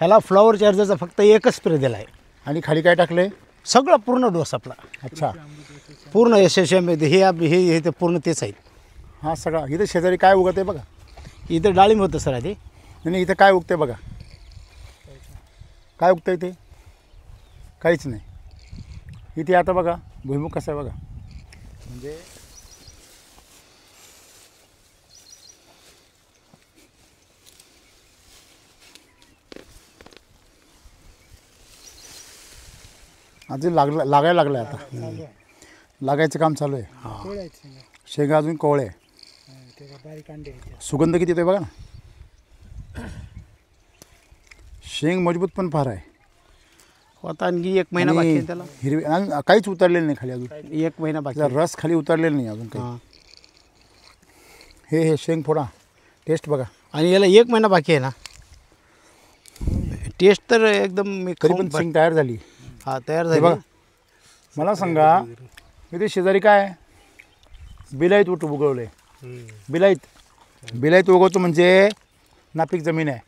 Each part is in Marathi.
ह्याला फ्लॉवर चार्जरचा फक्त एकच स्प्रे दिला आहे. आणि खाली काय टाकले? सगळं पूर्ण डोस आपला. अच्छा, पूर्ण SSM हे ते पूर्ण तेच आहेत. हा सगळा. इथं शेजारी काय उगत आहे बघा. इथं डाळिंब होतं सर आधी. नाही, इथं काय उगतं बघा. काय उगतं इथे? काहीच नाही. इथे आता बघा भुईमुग कसा आहे बघा. म्हणजे अजून लागायला लागलं आहे आता. लागायचं काम चालू आहे. शेंगा अजून कोवळे. सुगंध किती येतोय बघा ना. शेंग मजबूत पण फार आहे. आता आणखी 1 महिना बाकी आहे त्याला. हिरवी काहीच उतरलेलं नाही खाली अजून. 1 महिना बाकी. रस खाली उतरलेला नाही अजून काही. हे शेंग फोडा, टेस्ट बघा. आणि याला 1 महिना बाकी आहे ना. टेस्ट तर एकदम तरी पण शेंग तयार झाली. हा, तयार झाली बघा. मला सांगा इथे शेजारी काय बिलाईत उगवले. बिलाईत उगवतो म्हणजे नापीक जमीन आहे.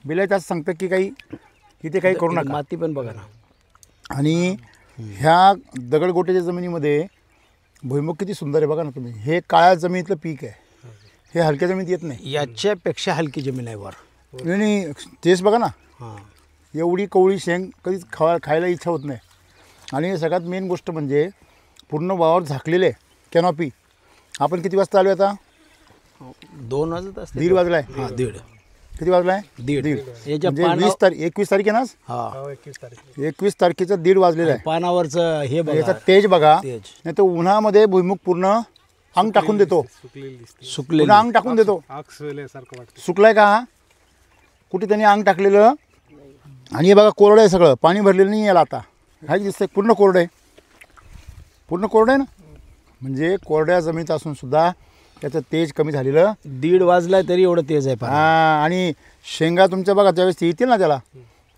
बिलाईत असं सांगतं की काही इथे काही करू नका. माती पण बघा ना. आणि ह्या दगडगोट्याच्या जमिनीमध्ये भुईमुग किती सुंदर आहे बघा ना तुम्ही. हे काळ्या जमिनीतलं पीक आहे. हे हलक्या जमिनीत येत नाही. याच्यापेक्षा हलकी जमीन आहे वर. नाही, तेच बघा ना. हां, एवढी कवळी शेंग कधीच खायला इच्छा होत नाही. आणि सगळ्यात मेन गोष्ट म्हणजे पूर्ण वावर झाकलेले कॅनॉपी. आपण किती वाजता आलो आता? 2 वाजत असते. 1:30 वाजलाय. हां, 1:30. किती वाजलाय? 1:30. म्हणजे 20 तारीख 21 तारीख आहे ना. हां, 21 तारखेचं 1:30 वाजलेलं आहे. पानावरचं हे बघा. याचा तेज बघा. तेज. नाही तर उन्हामध्ये भुईमुग पूर्ण अंग टाकून देतो. सुकले पुन्हा अंग टाकून देतो. सुकलाय का? कुठे त्यांनी अंग टाकलेलं. आणि हे बघा कोरडं आहे सगळं. पाणी भरलेलं नाही याला. आता काय दिसतंय? पूर्ण कोरडं आहे. पूर्ण कोरडं आहे ना. म्हणजे कोरड्या जमिनीत असून सुद्धा त्याचं तेज कमी झालेलं. 1:30 वाजलाय तरी एवढं तेज आहे. हां. आणि शेंगा तुमच्या बघा ज्यावेळेस येतील ना त्याला,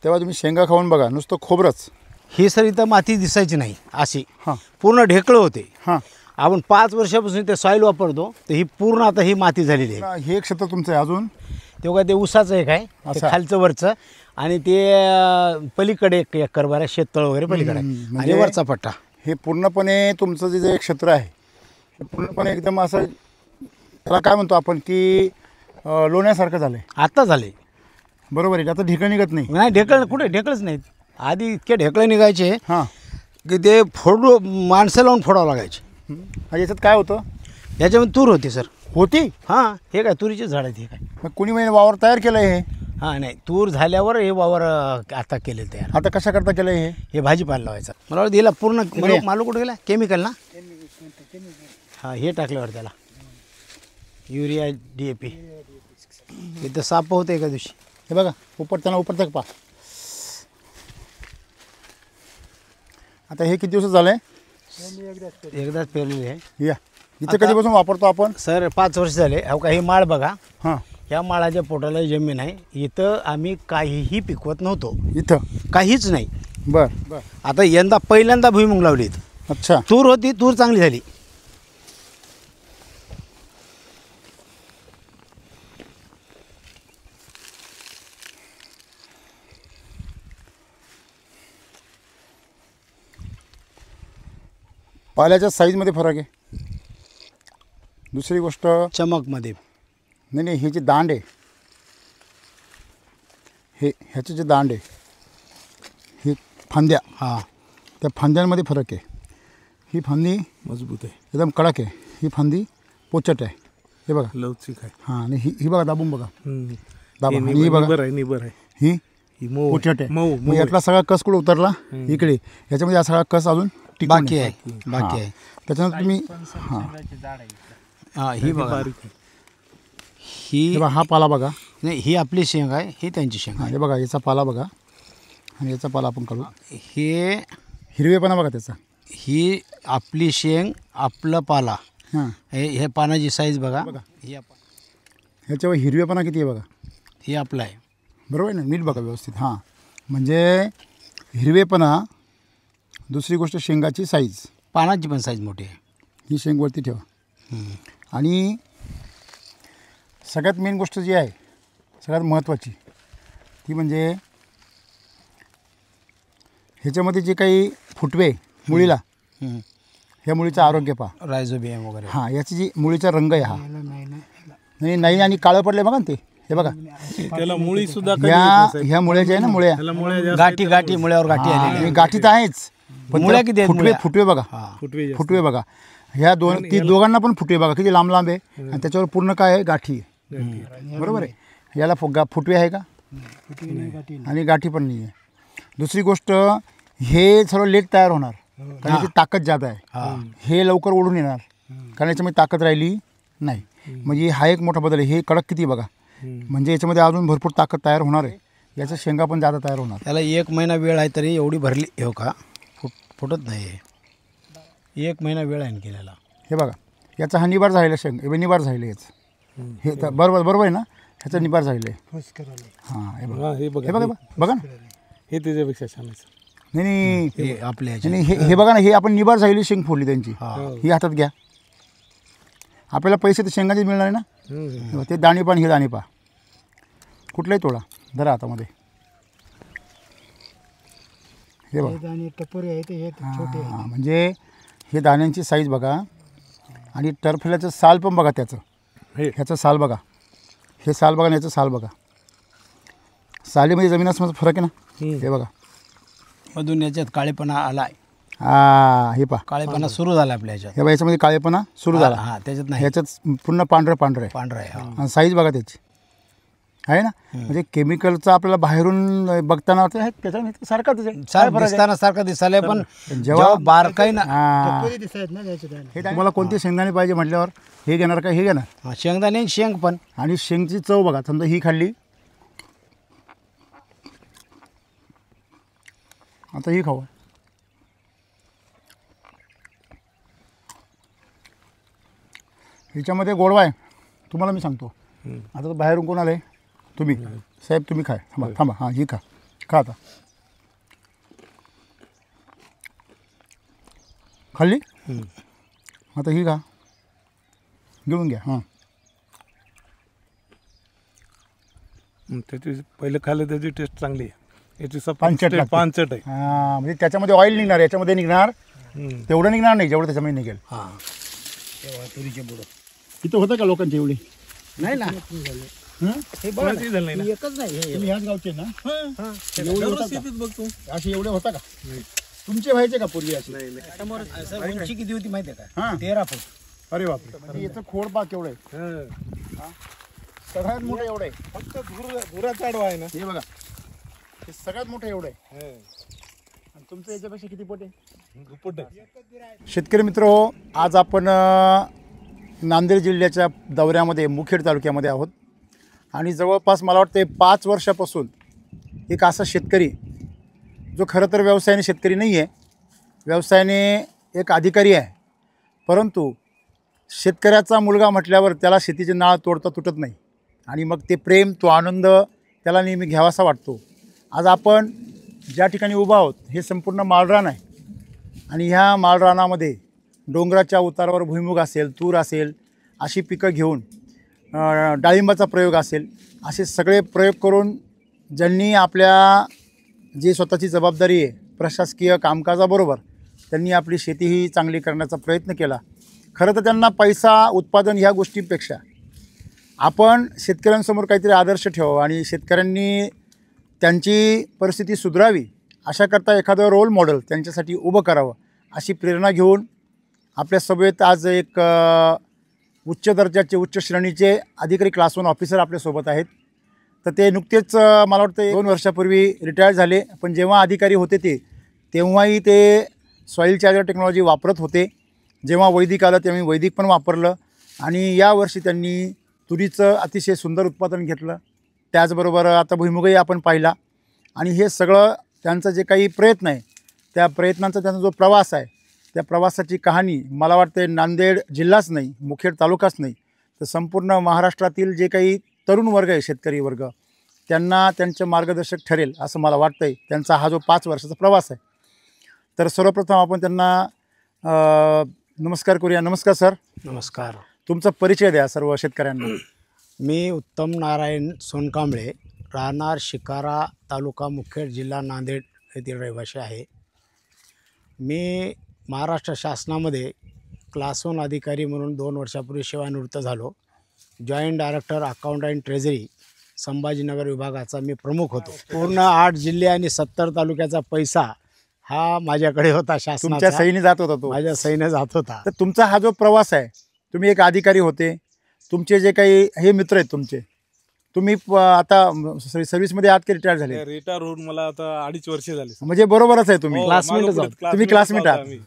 तेव्हा तुम्ही शेंगा खाऊन बघा. नुसतं खोबरंच. ही सर इथं माती दिसायची नाही अशी. हां पूर्ण ढेकळं होते. हां. आपण 5 वर्षापासून ते सॉईल वापरतो. तर ही पूर्ण आता ही माती झालेली आहे. हे क्षेत्र तुमचं आहे अजून. तेव्हा ते ऊसाचं एक आहे, ते असं. खालचं वरचं. आणि ते पलीकडे एक एकर बारा शेततळ वगैरे पलीकडे आहे. आणि म्हणजे वरचा पट्टा. हे पूर्णपणे तुमचं जे क्षेत्र आहे हे पूर्णपणे एकदम असं त्याला काय म्हणतो आपण की लोण्यासारखं झालं आहे. आता झाले. बरोबर आहे. आता ढेकळं निघत नाही. नाही, ढेकळ कुठे ढेकळच नाहीत. आधी इतके ढेकळे निघायचे हां. की ते फोडू माणसं लावून फोडावं लागायचे. याच्यात काय होतं? याच्यामध्ये तूर होती सर. होती. हां, हे काय तुरीचे झाड आहेत. हे काय मग कुणी महिने वावर तयार केलं आहे हे. हां, नाही, तूर झाल्यावर हे वावर आता केले तयार. आता कशा करता केलं हे? हे भाजीपाला लावायचा. मला वाटतं याला पूर्ण मालू कुठे गेला? केमिकल ना. हां, हे टाकल्यावर त्याला युरिया DAP. इथं साप होतं एका दिवशी. हे बघा उपटतं पा. आता हे किती दिवस झाले? एकदाच पेरलेले आहे. या इथे कधीपासून वापरतो आपण? सर 5 वर्ष झाले. हो का, हे माळ बघा. हां. या माळाच्या पोटाला जमीन आहे. इथं आम्ही काहीही पिकवत नव्हतो. इथं काहीच नाही. बरं. आता यंदा पहिल्यांदा भुईमुग लावली. अच्छा. तूर होती, तूर चांगली झाली. पाल्याच्या साईजमध्ये फरक आहे. दुसरी गोष्ट चमकमध्ये. नाही, हे जे दांड आहे ह्याचे जे दांड आहे हे फांद्या. हां, त्या फांद्यांमध्ये फरक आहे. ही फांदी मजबूत आहे, एकदम कडक आहे. ही फांदी पोचट आहे. हे बघा लवचिक आहे. हां. आणि ही बघा दाबून बघा. दाबा. आणि ही बघा निबर आहे. ही पोचट आहे. मग यातला सगळा कस कुठे उतरला? इकडे. याच्यामध्ये हा सगळा कस अजून बाकी आहे. त्याच्यानंतर तुम्ही हां, ही बघा. हे बघा, हा पाला बघा. नाही, ही आपली शेंग आहे, ही त्यांची शेंग आहे. हे बघा, याचा पाला बघा आणि याचा पाला आपण काढू. हे हिरवेपणा बघा त्याचा. ही आपली शेंग, आपला पाला. हां. हे पानाची साईज बघा. ह्याच्यावर हिरवेपणा किती आहे बघा. हे आपलं आहे. बरोबर आहे ना. नीट बघा व्यवस्थित. हां. म्हणजे हिरवेपणा. दुसरी गोष्ट शेंगाची साईज. पानाची पण साईज मोठी आहे. ही शेंग वरती ठेवा. आणि सगळ्यात मेन गोष्ट जी आहे सगळ्यात महत्त्वाची ती म्हणजे ह्याच्यामध्ये जे काही फुटवे मुळीला, हम्म. ह्या मुळीचं आरोग्य पहा. रायझोबियम वगैरे. हां, याची जी मुळीचा रंग आहे हा नाही नाही आणि काळं पडले बघा ना ते, हे बघा त्याला मुळी सुद्धा ह्या मुळ्याच्या आहे ना मुळ्या, गाठी मुळ्यावर गाठी आलेली. आणि गाठी तर आहेच पण मुळ्या त्याला किती आहेत फुटवे मुळ्या? फुटवे बघा, फुटवे फुटवे बघा. ह्या दोघांना पण फुटवे बघा किती लांब लांब आहे आणि त्याच्यावर पूर्ण काय आहे गाठी आहे. बरोबर आहे. याला फुटवे आहे का? आणि गाठी पण नाही आहे. दुसरी गोष्ट, हे सर्व लेट तयार होणार कारण याची ताकद जादा आहे. हे लवकर ओढून येणार कारण याच्यामध्ये ताकद राहिली नाही. म्हणजे हा एक मोठा बदल आहे. हे कडक किती बघा, म्हणजे याच्यामध्ये अजून भरपूर ताकद तयार होणार आहे. याचा शेंगा पण जादा तयार होणार. त्याला 1 महिना वेळ आहे तरी एवढी भरली हो का, फुटत नाही. 1 महिना वेळ आहे केलेला. हे बघा, याचा हा निबार झालेला शेंगा, निबार झालेलं याचं. हे तर बरोबर आहे ना, ह्याचा निबार झालेला आहे. हां, हे बघा, हे बघा हे बघा बघा ना. हे त्याच्यापेक्षा छान आहे. नाही हे आपल्या नाही, हे बघा ना, हे आपण निबार झालेली शेंग फोडली त्यांची. ही हातात घ्या. आपल्याला पैसे तर शेंगाचे मिळणार आहे ना. ते दाणे पण, हे दाणे पहा, कुठलाही तोडा धरा हातामध्ये. हे बघा, हां, म्हणजे हे दाण्यांची साईज बघा आणि टरफल्याचं साल पण बघा त्याचं. ह्याचं साल बघा, हे साल बघा आणि याचं साल बघा. सालीमध्ये जमीन आसमानाचा फरक आहे ना. हे बघा, मधून याच्यात काळेपणा आलाय. हे पहा, काळेपणा सुरू झाला आपल्या ह्याच्यात. हे बघा, याच्यामध्ये काळेपणा सुरू झाला. हा, त्याच्यात नाही, ह्याच्यात पूर्ण पांढरं आहे. पांढरा आहे. हा. आणि साईज बघा त्याची आहे ना. म्हणजे केमिकलचं आपल्याला बाहेरून बघताना वाटतं त्याच्या सारखाच आहे. दिसताना सारखं दिसायला पण जेव्हा जेव्हा बारकाई ना, हे तुम्हाला कोणते शेंगदाणे पाहिजे म्हटल्यावर हे घेणार का, हे घेणार. हा, शेंगदाणे शेंग पण. आणि शेंगची चव बघा, समजा ही खाल्ली, आता ही खाऊ. ह्याच्यामध्ये गोडवा आहे तुम्हाला मी सांगतो. आता तर बाहेरून कोण आलं आहे? तुम्ही साहेब, तुम्ही खाय. थांबा हां, ही खा आता. खाल्ली, आता ही खा, घेऊन घ्या. हां, त्याची पहिलं खाल्लं त्याची टेस्ट चांगली आहे. याची पानचट लागते. पानचट आहे. हां, म्हणजे त्याच्यामध्ये ऑइल निघणार, याच्यामध्ये निघणार तेवढं निघणार नाही जेवढं त्याच्यामध्ये निघेल. हा, तेव्हा तुरीचे बुडं इथं होतं का लोकांची एवढी? नाही ना. हे बघा ते झालं नाही ना. एकच नाही हे. तुम्ही ह्याच गावचे ना? एवढे दररोज होता का? शेतीत बघतो. असे एवढे होता का? तुमचे व्हायचे का पूर्वी असे? असं उंची किती होती माहिती आहे हां. का? 13 फूट. अरे बापरे. आणि याचं खोड बा केवढं आहे? सगळ्यात मोठं एवढं आहे. फक्त धुराचा आडवा आहे ना. हे बघा, हे सगळ्यात मोठं एवढं आहे. आणि तुमचं याच्यापेक्षा किती पोट आहे? दुप्पट आहे. शेतकरी मित्र, आज आपण नांदेड जिल्ह्याच्या दौऱ्यामध्ये मुखेड तालुक्यामध्ये आहोत. आणि जवळपास मला वाटते 5 वर्षापासून एक असा शेतकरी जो खरं तर व्यवसायाने शेतकरी नाही आहे, व्यवसायाने एक अधिकारी आहे, परंतु शेतकऱ्याचा मुलगा म्हटल्यावर त्याला शेतीची नाळ तोडता तुटत नाही. आणि मग ते प्रेम, तो आनंद त्याला नेहमी घ्यावासा वाटतो. आज आपण ज्या ठिकाणी उभा आहोत हे संपूर्ण माळरान आहे. आणि ह्या माळरानामध्ये डोंगराच्या उतारावर भुईमुग असेल, तूर असेल, अशी पिकं घेऊन डाळिंबाचा प्रयोग असेल, असे सगळे प्रयोग करून ज्यांनी आपल्या जी स्वतःची जबाबदारी आहे प्रशासकीय कामकाजाबरोबर त्यांनी आपली शेती ही चांगली करण्याचा प्रयत्न केला. खरं तर त्यांना पैसा, उत्पादन ह्या गोष्टींपेक्षा आपण शेतकऱ्यांसमोर काहीतरी आदर्श ठेवावं आणि शेतकऱ्यांनी त्यांची परिस्थिती सुधारावी अशाकरता एखादं रोल मॉडेल त्यांच्यासाठी उभं करावं अशी प्रेरणा घेऊन आपल्या सभेत आज एक उच्च दर्जाचे, उच्च श्रेणीचे अधिकारी क्लास 1 ऑफिसर आपल्यासोबत आहेत. तर ते नुकतेच मला वाटतं 2 वर्षापूर्वी रिटायर झाले. पण जेव्हा अधिकारी होते तेव्हाही ते सॉईल चार्जर टेक्नॉलॉजी वापरत होते. जेव्हा वैदिक आलं तेव्हा वैदिक पण वापरलं. आणि यावर्षी त्यांनी तुरीचं अतिशय सुंदर उत्पादन घेतलं. त्याचबरोबर आता भुईमुगही आपण पाहिला. आणि हे सगळं त्यांचं जे काही प्रयत्न आहे त्या प्रयत्नांचा त्यांचा जो प्रवास आहे त्या प्रवासाची कहाणी मला वाटते नांदेड जिल्हाच नाही, मुखेड तालुकाच नाही, तर संपूर्ण महाराष्ट्रातील जे काही तरुण वर्ग आहे, शेतकरी वर्ग, त्यांना त्यांचं मार्गदर्शक ठरेल असं मला वाटतं आहे. त्यांचा हा जो 5 वर्षाचा प्रवास आहे. तर सर्वप्रथम आपण त्यांना नमस्कार करूया. नमस्कार सर. नमस्कार. तुमचा परिचय द्या सर्व शेतकऱ्यांना. मी उत्तम नारायण सोनकांबळे, राहणार शिकारा, तालुका मुखेड, जिल्हा नांदेड येथील रहिवासी आहे. मी महाराष्ट्र शासनामध्ये क्लास 1 अधिकारी म्हणून 2 वर्षापूर्वी सेवानिवृत्त झालो. Joint director account and treasury Sambhajinagar विभागाचा मी प्रमुख होतो. पूर्ण 8 जिल्हे आणि 70 तालुक्याचा पैसा हा माझ्याकडे होता. तुमच्या शासनाच्या सहीने जात होता तो. माझ्या सहीने जात होता. तर तुमचा हा जो प्रवास आहे, तुम्ही एक अधिकारी होते, तुमचे जे काही हे मित्र आहेत तुमचे, तुम्ही आता सर्व्हिसमध्ये आहात की रिटायर झाले? रिटायर होऊन मला आता 2.5 वर्ष झाली. म्हणजे बरोबरच आहे तुम्ही. हो, classmate मागं आहोत. पुढे तुम्ही classmate आहात. आम्ही.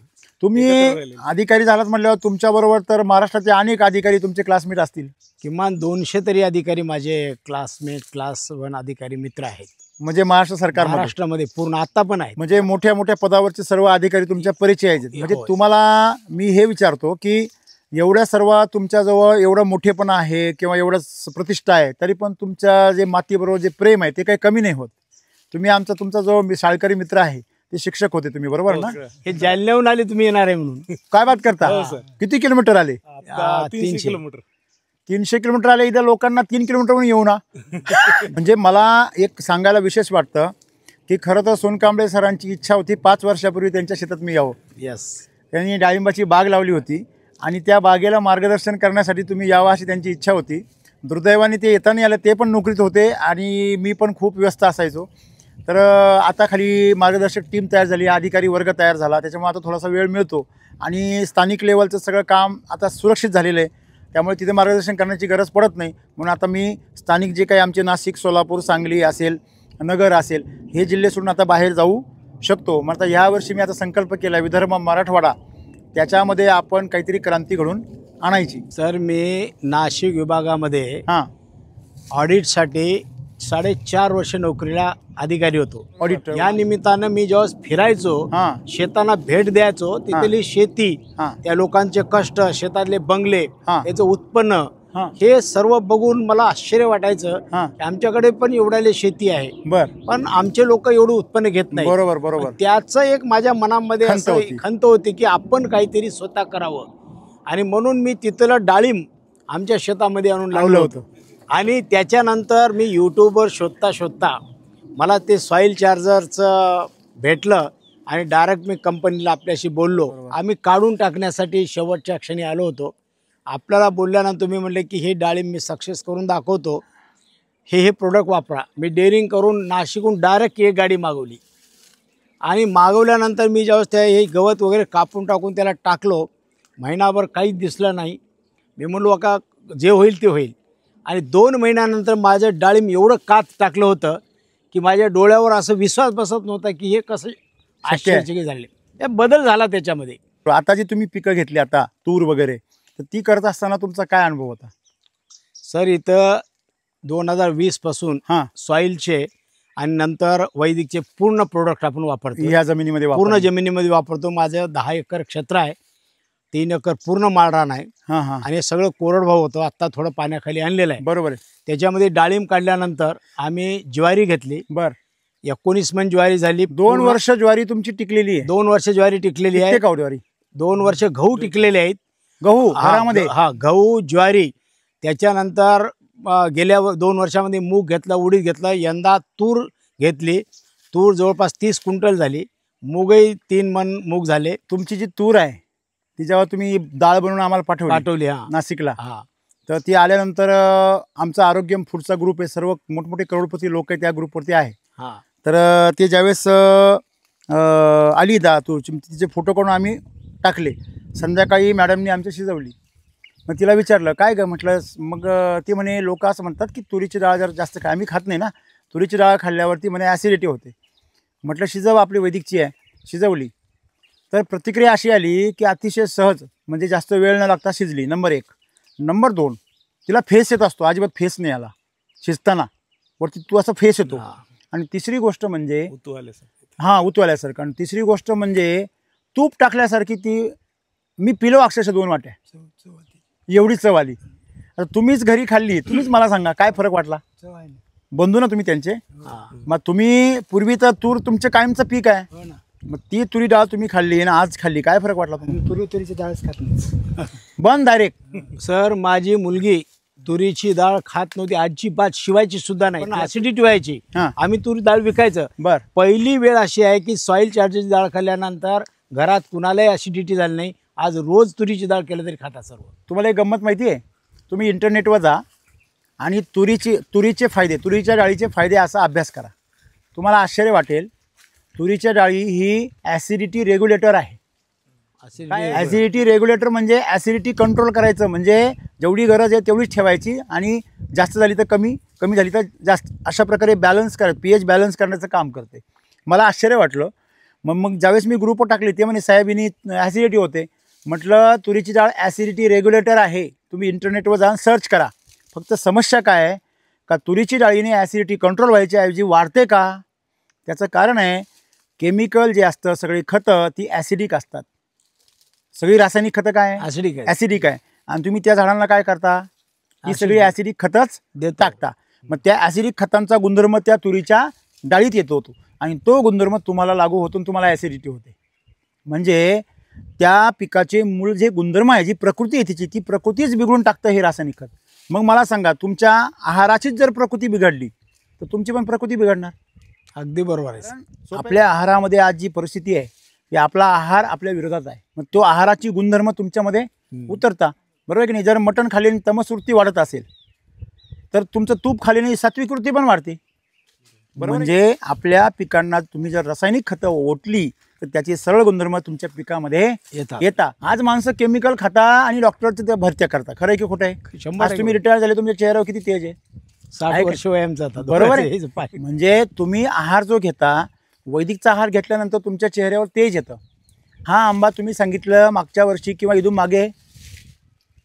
तुम्ही एकत्र राहिले. अधिकारी झालात म्हटल्यावर तुमच्याबरोबर तर महाराष्ट्राचे अनेक अधिकारी तुमचे क्लासमेट असतील. किमान 200 तरी अधिकारी माझे क्लासमेट क्लास 1 अधिकारी मित्र आहेत. म्हणजे महाराष्ट्र सरकार महाराष्ट्रामध्ये पूर्ण आता पण आहेत. म्हणजे मोठ्या मोठ्या पदावरचे सर्व अधिकारी तुमच्या परिचयाचे आहेत. म्हणजे होय. तुम्हाला मी हे विचारतो की एवढ्या सर्व तुमच्याजवळ एवढं मोठेपणा आहे किंवा एवढं प्रतिष्ठा आहे, तरी पण तुमच्या जे मातीबरोबर जे प्रेम आहे ते काही कमी नाही होत. तुम्ही तुमचा जो शाळकरी मित्र आहे ते शिक्षक होते तुम्ही, बरोबर ना? हे जालन्याहून आले तुम्ही येणार आहे म्हणून. काय बात करता? किती किलोमीटर आले? आता 300 300 किलोमीटर. 300 किलोमीटर आले. इथं लोकांना 3 किलोमीटरहून येऊ ना. म्हणजे मला एक सांगायला विशेष वाटतं की खरं तर सोनकांबळे सरांची इच्छा होती 5 वर्षापूर्वी त्यांच्या शेतात मी यावं. यस. त्यांनी डाळिंबाची बाग लावली होती आणि त्या बागेला मार्गदर्शन करण्यासाठी तुम्ही यावं अशी त्यांची इच्छा होती. दुर्दैवाने ते येता नाही आलं. ते पण नोकरीत होते आणि मी पण खूप व्यस्त असायचो. तर आता खाली मार्गदर्शक टीम तयार झाली, अधिकारी वर्ग तयार झाला, त्याच्यामुळे आता थोडासा वेळ मिळतो आणि स्थानिक लेवलचं सगळं काम आता सुरक्षित झालेलं आहे. त्यामुळे तिथे मार्गदर्शन करण्याची गरज पडत नाही. म्हणून आता मी स्थानिक जे काही आमचे नाशिक, सोलापूर, सांगली असेल, नगर असेल, हे जिल्हे सोडून आता बाहेर जाऊ शकतो. मग आता ह्यावर्षी मी आता संकल्प केला विदर्भ मराठवाडा, त्याच्यामध्ये आपण काहीतरी क्रांती घडून आणायची. सर मी नाशिक विभागामध्ये हां, ऑडिटसाठी 4.5 वर्ष नोकरीला अधिकारी होतो. ऑडिटर. या निमित्तानं मी जेव्हा फिरायचो, हां, शेतांना भेट द्यायचो, तिथली शेती, हां, त्या लोकांचे कष्ट, शेतातले बंगले, हां. याचं उत्पन्न, हां, हे सर्व बघून मला आश्चर्य वाटायचं. हां. आमच्याकडे पण एवढ्याले शेती आहे, बर, पण आमचे लोक एवढं उत्पन्न घेत नाही. बरोबर बरोबर. त्याचं एक माझ्या मनामध्ये खंत असं होती. खंत होती की आपण काहीतरी स्वतः करावं. आणि म्हणून मी तिथलं डाळिंब आमच्या शेतामध्ये आणून लावलं होतं. आणि त्याच्यानंतर मी यूट्यूबवर शोधता मला ते सॉईल चार्जरचं भेटलं आणि डायरेक्ट मी कंपनीला आपल्याशी बोललो. आम्ही काढून टाकण्यासाठी शेवटच्या क्षणी आलो होतो. आपल्याला बोलल्यानंतर तुम्ही म्हणले की हे डाळिंब मी सक्सेस करून दाखवतो, हे प्रोडक्ट वापरा. मी डेअरिंग करून नाशिकहून डायरेक्ट एक गाडी मागवली आणि मागवल्यानंतर मी ज्यावेळेस त्या हे गवत वगैरे कापून टाकून त्याला टाकलो, महिनाभर काहीच दिसलं नाही. मी म्हणलो का जे होईल ते होईल. आणि 2 महिन्यानंतर माझं डाळिंब एवढं कात टाकलं होतं की माझ्या डोळ्यावर असं विश्वास बसत नव्हता की हे कसं आश्चर्यचकित झाले. त्या बदल झाला त्याच्यामध्ये. आता जी तुम्ही पिकं घेतली आता तूर वगैरे, तर ती करत असताना तुमचा काय अनुभव होता? सर इथं 2020 पासून हां, सॉईलचे आणि नंतर वैदिकचे पूर्ण प्रोडक्ट आपण वापरतो. ह्या जमिनीमध्ये पूर्ण वापरले. जमिनीमध्ये वापरतो. माझं 10 एकर क्षेत्र आहे, 3 एकर पूर्ण माळरान आहे हां हां, आणि हे सगळं कोरडभाऊ होतं. आत्ता थोडं पाण्याखाली आणलेलं आहे. बरोबर आहे. त्याच्यामध्ये डाळिंब काढल्यानंतर आम्ही ज्वारी घेतली. बर, 19 मन ज्वारी झाली. 2 वर्ष ज्वारी तुमची टिकलेली आहे. 2 वर्ष ज्वारी टिकलेली आहे. किती काव ज्वारी? 2 वर्ष गहू टिकलेले आहेत. गहू हा, घरामध्ये? हा, गहू ज्वारी. त्याच्यानंतर गेल्या 2 वर्षामध्ये मूग घेतला, उडीद घेतला. यंदा तूर घेतली. तूर जवळपास 30 क्विंटल झाली. मूगही 3 मन मूग झाले. तुमची जी तूर आहे ती जेव्हा तुम्ही डाळ बनवून आम्हाला पाठवली हा नाशिकला, हा तर ती आल्यानंतर आमचा आरोग्य फूडचा ग्रुप आहे, सर्व मोठमोठे करोडपती लोक आहे त्या ग्रुपवरती आहे. हा तर ते ज्यावेळेस आली तूर, तिचे फोटो काढून आम्ही टाकले. संध्याकाळी मॅडमनी आमच्या शिजवली. मग तिला विचारलं काय ग म्हटलं. मग ती म्हणे लोक असं म्हणतात की तुरीची डाळ जर जास्त खाय, आम्ही खात नाही ना, तुरीची डाळ खाल्ल्यावरती म्हणे ॲसिडिटी होते. म्हटलं शिजव, आपली वैदिकची आहे. शिजवली तर प्रतिक्रिया अशी आली की अतिशय सहज, म्हणजे जास्त वेळ न लागता शिजली. नंबर 1. नंबर 2, तिला फेस येत असतो, अजिबात फेस नाही आला शिजताना, वरती तू असं फेस येतो. आणि तिसरी गोष्ट म्हणजे हां उतवाल्यासारखं. आणि तिसरी गोष्ट म्हणजे तूप टाकल्यासारखी ती, मी पिलो अक्षरशः 2 वाट्या, एवढी चव आली. आता तुम्हीच घरी खाल्ली, तुम्हीच मला सांगा काय फरक वाटला? बंधू ना तुम्ही त्यांचे. मग तुम्ही पूर्वी तर तूर तुमचं कायमचं पीक आहे, मग ती तुरी डाळ तुम्ही खाल्ली आणि आज खाल्ली, काय फरक वाटला तुम्ही? तुरीची डाळच खात नाही. बंद डायरेक्ट. सर माझी मुलगी तुरीची डाळ खात नव्हती, अजिबात, शिवायची सुद्धा नाही. पण ऍसिडिटी व्हायची. हां, आम्ही तुरी डाळ विकायचं. बर. पहिली वेळ अशी आहे की सॉईल चार्जरची डाळ खाल्ल्यानंतर घरात कुणालाही ॲसिडिटी झाली नाही. आज रोज तुरीची डाळ केलं तरी खाता सर्व. तुम्हाला एक गंमत माहिती आहे, तुम्ही इंटरनेटवर जा आणि तुरीचे फायदे, तुरीच्या डाळीचे फायदे असा अभ्यास करा. तुम्हाला आश्चर्य वाटेल. तुरीच्या डाळी ही ॲसिडिटी रेग्युलेटर आहे. ॲसिडिटी रेग्युलेटर म्हणजे ॲसिडिटी कंट्रोल करायचं, म्हणजे जेवढी गरज आहे तेवढीच ठेवायची आणि जास्त झाली तर कमी, कमी झाली तर जास्त, अशा प्रकारे बॅलन्स pH बॅलन्स करण्याचं काम करते. मला आश्चर्य वाटलं. मग ज्यावेळेस मी ग्रुपवर टाकले ते म्हणे साहेब हिनी ॲसिडिटी होते. म्हटलं तुरीची डाळ ॲसिडिटी रेग्युलेटर आहे. तुम्ही इंटरनेटवर जाऊन सर्च करा. फक्त समस्या काय आहे का तुरीची डाळीने ॲसिडिटी कंट्रोल व्हायच्या ऐवजी वाढते का? त्याचं कारण आहे केमिकल जे असतं, सगळी खतं ती ॲसिडिक असतात. सगळी रासायनिक खतं काय ॲसिडिक आहे. ॲसिडिक आहे. आणि तुम्ही त्या झाडांना काय करता, ही सगळी ॲसिडिक खतच टाकता. मग त्या ॲसिडिक खतांचा गुणधर्म त्या तुरीच्या डाळीत येतो आणि तो गुणधर्म तुम्हाला लागू होतो आणि तुम्हाला ॲसिडिटी होते. म्हणजे त्या पिकाचे मूळ जे गुणधर्म आहे, जी प्रकृती आहे तिची, ती प्रकृतीच बिघडून टाकतं हे रासायनिक खत. मग मला सांगा, तुमच्या आहाराचीच जर प्रकृती बिघडली तर तुमची पण प्रकृती बिघडणार. अगदी बरोबर आहे. आपल्या आहारामध्ये आज जी परिस्थिती आहे की आपला आहार आपल्या विरोधात आहे. मग तो आहाराची गुणधर्म तुमच्यामध्ये उतरता, बरोबर आहे की नाही? जर मटण खाल्ल्याने तमसवृत्ती वाढत असेल तर तुमचं तूप खाल्ल्याने सात्विक वृत्ती पण वाढते. म्हणजे आपल्या पिकांना तुम्ही जर रासायनिक खतं ओतली तर त्याचे सरळ गुणधर्म तुमच्या पिकामध्ये येतात. आज माणसं केमिकल खाता आणि डॉक्टरच्या त्या भरत्या करता. खरं आहे की खोटं आहे? आज तुम्ही रिटायर झाले, तुमच्या चेहऱ्यावर किती तेज आहे. 60 वर्ष वयाम जातात, बरोबर आहे. म्हणजे तुम्ही आहार जो घेता, वैदिकचा आहार घेतल्यानंतर तुमच्या चेहऱ्यावर तेज येतं. हा आंबा तुम्ही सांगितलं मागच्या वर्षी किंवा इथून मागे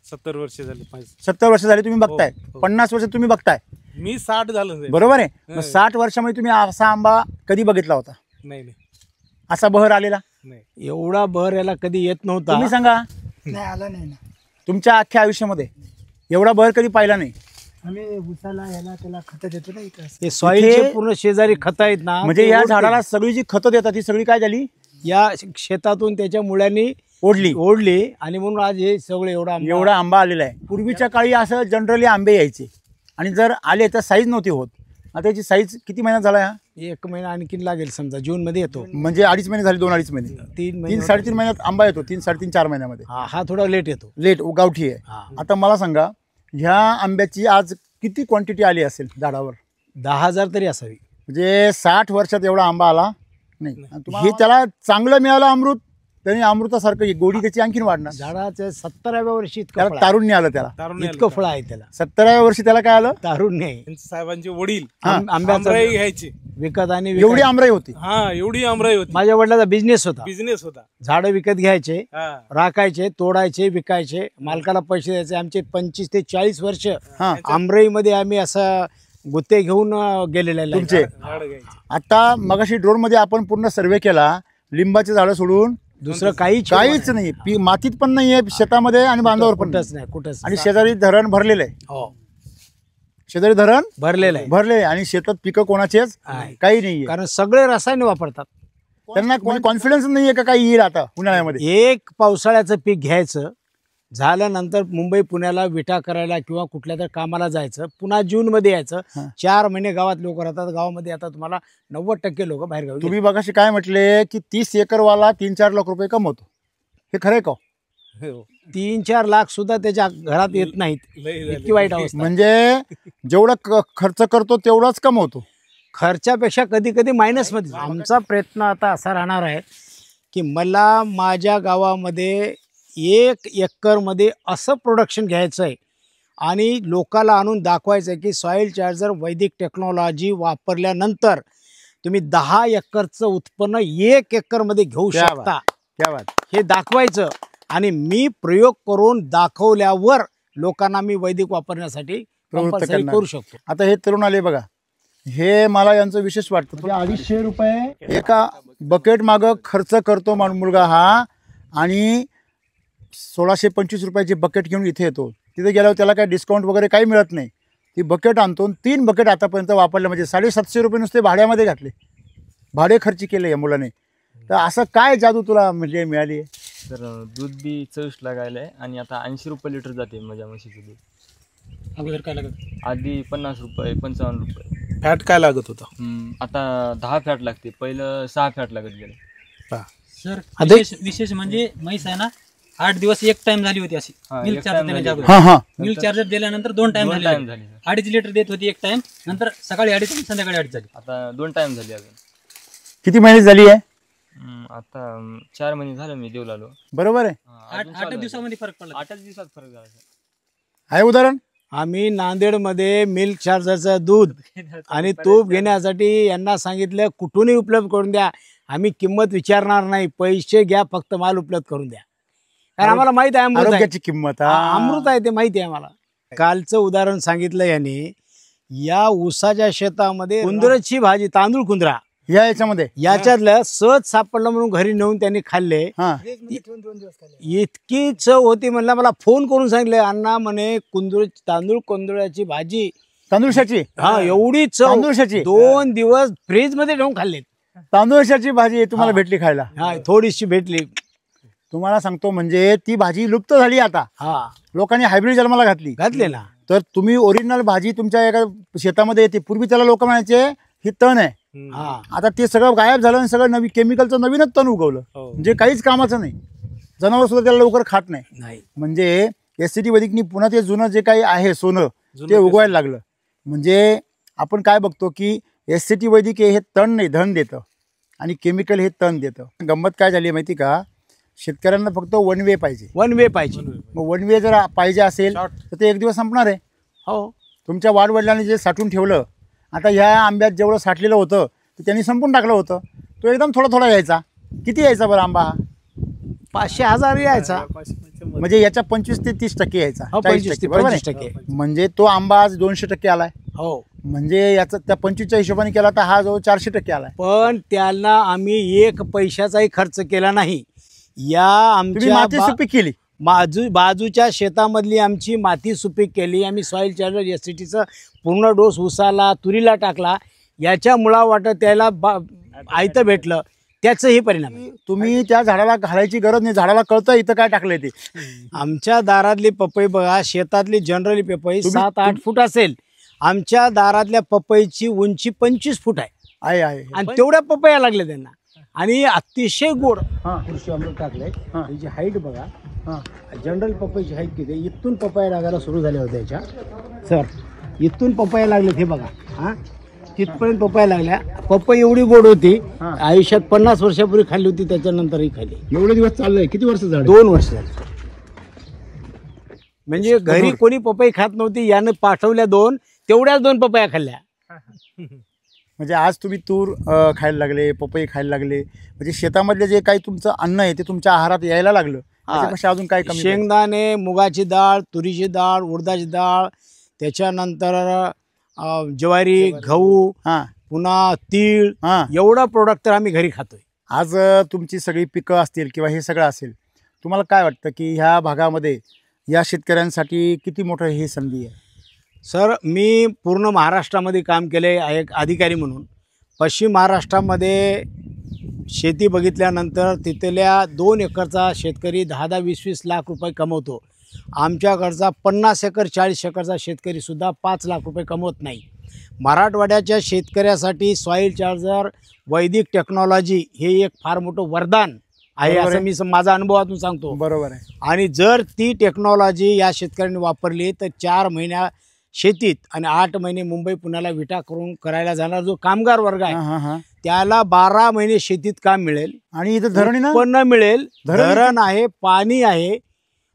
70 वर्ष झाली. 70 वर्ष झाली तुम्ही बघताय. 50 वर्ष तुम्ही बघताय. मी 60 झालं. बरोबर आहे. मग 60 वर्षामध्ये तुम्ही असा आंबा कधी बघितला होता? नाही. असा बहर आलेला नाही. एवढा बहर याला कधी येत नव्हता. तुम्ही सांगा. नाही आला नाही ना. तुमच्या अख्ख्या आयुष्यामध्ये एवढा बहर कधी पाहिला नाही. आम्ही उसाला याला त्याला खतं देतो ना इथं. ते सॉईलचे पूर्ण शेजारी खतं आहेत ना, म्हणजे या झाडाला सगळी जी खतं देतात ती सगळी काय झाली, या शेतातून त्याच्या मुळ्यांनी ओढली आणि म्हणून आज हे सगळं एवढा आंबा आलेला आहे. पूर्वीच्या काळी असं जनरली आंबे यायचे आणि जर आले तर साईज नव्हती होत. आता त्याची साईज किती महिन्यात झाला? हा 1 महिना आणखीन लागेल. समजा जून मध्ये येतो, म्हणजे 2.5 महिने झाले. 2-2.5 महिने, 3-3.5 महिन्यात आंबा येतो. 3-3.5-4 महिन्यामध्ये. हा थोडा लेट येतो. लेट गावठी आहे. आता मला सांगा, ह्या आंब्याची आज किती क्वांटिटी आली असेल झाडावर? 10,000 तरी असावी. म्हणजे 60 वर्षात एवढा आंबा आला नाही. हे त्याला चांगलं मिळालं अमृत, त्याने अमृतासारखं गोडी त्याची आणखीन वाढणार. झाडाच्या 70व्या वर्षी त्याला तारुण्य आलं. त्याला इतकं फळ आहे. त्याला 70व्या वर्षी त्याला काय आलं? तारुण्य आहे. साहेबांचे वडील आंब्याचा घ्यायचे विकत आणि एवढी आमराई होती. एवढी आमराई होती. माझ्या वडिलांचा बिझनेस होता. झाडं विकत घ्यायचे, राखायचे, तोडायचे, विकायचे, मालकाला पैसे द्यायचे. आमचे 25 ते 40 वर्ष आमराईमध्ये आम्ही असं गुत्ते घेऊन गेलेले तुमचे. आता मगाशी ड्रोन मध्ये आपण पूर्ण सर्वे केला. लिंबाचे झाडं सोडून दुसरं काहीच नाही. मातीत पण नाहीये शेतामध्ये आणि बांधावर पण नाही कुठंच. आणि शेजारी धरण भरलेलं आहे. हो, शेजारी धरण भरलेलं आहे आणि शेतात पिकं कोणाचेच काही नाहीये. कारण सगळे रसायन वापरतात. त्यांना कॉन्फिडन्स नाहीये का काही येईल आता उन्हाळ्यामध्ये. एक पावसाळ्याचं पीक घ्यायचं, झाल्यानंतर मुंबई पुण्याला विटा करायला किंवा कुठल्या तर कामाला जायचं, पुन्हा जून मध्ये यायचं. 4 महिने गावात लोक राहतात. गावामध्ये आता तुम्हाला 90% लोक बाहेर गावी. तुम्ही बघाशी काय म्हटले की 30 एकरवाला 3-4 लाख रुपये कमवतो. हे खरंय का? 3-4 लाख सुद्धा त्याच्या घरात येत नाहीत. इतकी वाईट अवस्था. म्हणजे जेवढं खर्च करतो तेवढाच कमवतो. खर्चापेक्षा कधी कधी मायनस मध्ये. आमचा प्रयत्न आता असा राहणार आहे की मला माझ्या गावामध्ये 1 एकरमध्ये असं प्रोडक्शन घ्यायचं आहे आणि लोकाला आणून दाखवायचं आहे की सॉईल चार्जर वैदिक टेक्नॉलॉजी वापरल्यानंतर तुम्ही 10 एकरचं उत्पन्न 1 एकरमध्ये घेऊ शकता. हे दाखवायचं आणि मी प्रयोग करून दाखवल्यावर लोकांना मी वैदिक वापरण्यासाठी कंपल्सरी करू शकतो. आता हे तरुण आले बघा, हे मला यांचं विशेष वाटतं. 250 रुपये एका बकेट मागं खर्च करतो मुलगा हा आणि 1625 रुपयाची बकेट घेऊन इथे येतो. तिथे गेल्यावर त्याला काही डिस्काउंट वगैरे काही मिळत नाही. ती बकेट आणतो. 3 बकेट आतापर्यंत वापरले, म्हणजे 750 रुपये नुसते भाड्यामध्ये घातले. भाडे खर्च केले या मुलाने. तर असं काय जादू तुला म्हणजे मिळाली आहे? तर दूध बी 24 लागायला आहे आणि आता 80 रुपये लिटर जाते माझ्या म्हशीचं दूध. अगोदर काय लागत? आधी 50 रुपये 55 रुपये. फॅट काय लागत होता? आता 10 फॅट लागते. पहिलं 6 फॅट लागत गेलं. सर अधिक- विशेष म्हणजे म्हैस आहे ना 8 दिवस एक टाइम झाली होती अशी हा, मिल्क एक चार्जर time देण्याच्या झाली. अगोदर. हां हां मिल्क चार्जर दिल्यानंतर 2 टाइम दोन झाले time झाली. 2.5 लिटर देत होती एक टाइम, नंतर सकाळी 2.5 आणि संध्याकाळी 2.5 झाली. आता 2 टाइम झाली अजून. किती महिने झाली आहे आता 4 महिने झालं मी देऊ लागलो. बरोबर आहे. आठ दिवसामध्ये फरक पडला. 8 दिवसात फरक झाला सर. आहे उदाहरण. आम्ही नांदेडमध्ये मिल्क चार्जरचं दूध आणि तूप घेण्यासाठी यांना सांगितलं कुठूनही उपलब्ध करून द्या, आम्ही किंमत विचारणार नाही, पैसे घ्या, फक्त माल उपलब्ध करून द्या. कारण आम्हाला माहित आहे अमृत आहे. आरोग्याची किंमत अमृत आहे ते माहिती आहे आम्हाला. कालचं उदाहरण सांगितलं याने. या ऊसाच्या शेतामध्ये कुंदराची भाजी, तांदूळ कुंदरा याच्यामध्ये याच्यातलं सहज सापडलं म्हणून घरी नेऊन त्यांनी खाल्ले. हां फ्रीजमध्ये ठेवून 2 दिवस खाल्ले. इतकी चव होती म्हणलं, मला फोन करून सांगितलं अण्णा म्हणे तांदूळ कुंदळ्याची भाजी, तांदूळशाची हा एवढी चव, तांदूळशाची 2 दिवस फ्रीज मध्ये ठेवून खाल्ले. तांदूळशाची भाजी तुम्हाला भेटली खायला. हा थोडीशी भेटली. तुम्हाला सांगतो म्हणजे ती भाजी लुप्त झाली आता. हा लोकांनी हायब्रिड जन्माला घातली. घातले ना. तर तुम्ही ओरिजिनल भाजी तुमच्या एका शेतामध्ये येते. पूर्वी त्याला लोक म्हणायचे ही तण आहे. हा आता ते सगळं गायब झालं आणि सगळं नवीन केमिकलचं नवीनच तण उगवलं, हो. जे काहीच कामाचं नाही. जनावर सुद्धा त्याला लवकर खात नाही. नाही. म्हणजे एससीटी वैदिकनी पुन्हा ते जुनं जे काही आहे सोनं ते उगवायला लागलं. म्हणजे आपण काय बघतो की एससीटी वैदिक हे तण नाही धन देतं आणि केमिकल हे तण देतं. गंमत काय झाली माहिती का, शेतकऱ्यांना फक्त वन वे पाहिजे. वन वे पाहिजे. मग वन वे जर पाहिजे असेल तर ते एक दिवस संपणार आहे. हो तुमच्या वाडवडिलांनी जे साठवून ठेवलं, आता ह्या आंब्यात जेवढं साठलेलं होतं ते त्यांनी संपून टाकलं होतं. तो एकदम थोडा थोडा यायचा. किती यायचा बरं आंबा हा? 500,000 यायचा. म्हणजे याच्या 25 ते 30% यायचा. हो 40% बरोबर आहे? 25%. म्हणजे तो आंबा आज 200% आलाय. हो म्हणजे याचा त्या 25च्या हिशोबाने केला तर हा जवळ 400% आलाय. पण त्याला आम्ही 1 पैशाचाही खर्च केला नाही. या तुम्ही माती आमच्या सुपीक केली. बाजूच्या शेतामधली आमची माती सुपीक केली. आम्ही सॉईल चार्जर एससीटीचं पूर्ण डोस उसाला तुरीला टाकला. याच्या मुळा वाटत त्याला आयतं भेटलं, त्याचं हे परिणाम आहे. तुम्ही त्या झाडाला घालायची गरज नाही. झाडाला कळतं इथं काय टाकलंय ते. आमच्या दारातली पपई बघा, शेतातली जनरली पपई 7-8 फूट असेल. आमच्या दारातल्या पपईची उंची 25 फूट आहे. आहे आणि तेवढ्या पपया लागल्या त्यांना आणि अतिशय गोड. हां कृषी अमृत टाकलंय. हां. त्याची हाईट बघा, हां जनरल पपईची हाईट किती आहे? इथून पपया लागायला सुरू झाल्या होत्या याच्या. सर इथून पपया लागलेत हे बघा. हां तिथपर्यंत पपया लागल्या. पपई एवढी गोड होती, हां. आयुष्यात 50 वर्षापूर्वी खाल्ली होती, त्याच्यानंतरही खाल्ली. एवढे दिवस चाललंय. किती वर्ष झाले? 2 वर्ष झाली. म्हणजे घरी कोणी पपई खात नव्हती, यानं पाठवल्या 2, तेवढ्याच 2 पपया खाल्ल्या. म्हणजे आज तुम्ही तूर खायला लागले, पपई खायला लागले. म्हणजे शेतामधले जे काही तुमचं अन्न आहे ते तुमच्या आहारात यायला लागलं. त्याच्यापेक्षा अजून काय कमी? शेंगदाणे, मुगाची डाळ, तुरीची डाळ, उडदाची डाळ, त्याच्यानंतर ज्वारी, गहू, हां पुन्हा तीळ, हां. एवढा प्रोडक्ट तर आम्ही घरी खातोय. आज तुमची सगळी पिकं असतील किंवा हे सगळं असेल, तुम्हाला काय वाटतं की ह्या भागामध्ये या शेतकऱ्यांसाठी किती मोठं ही संधी आहे? सर मी पूर्ण महाराष्ट्रामध्ये काम केले एक अधिकारी म्हणून. पश्चिम महाराष्ट्रामध्ये शेती बघितल्यानंतर तिथल्या 2 एकरचा शेतकरी 10-20 लाख रुपये कमवतो. आमच्याकडचा 50 एकर 40 एकरचा शेतकरीसुद्धा 5 लाख रुपये कमवत नाही. मराठवाड्याच्या शेतकऱ्यासाठी सॉईल चार्जर वैदिक टेक्नॉलॉजी हे एक फार मोठं वरदान आहे, बरोबर असं आहे. मी माझा अनुभवातून सांगतो. बरोबर आहे. आणि जर ती टेक्नॉलॉजी या शेतकऱ्यांनी वापरली तर 4 महिन्या शेतीत आणि 8 महिने मुंबई पुण्याला विटा करून करायला जाणार जो कामगार वर्ग आहे, हां हां हां. त्याला 12 महिने शेतीत काम मिळेल, आणि इथं धरणी ना उत्पन्न मिळेल, धरण- धरण आहे, पाणी आहे,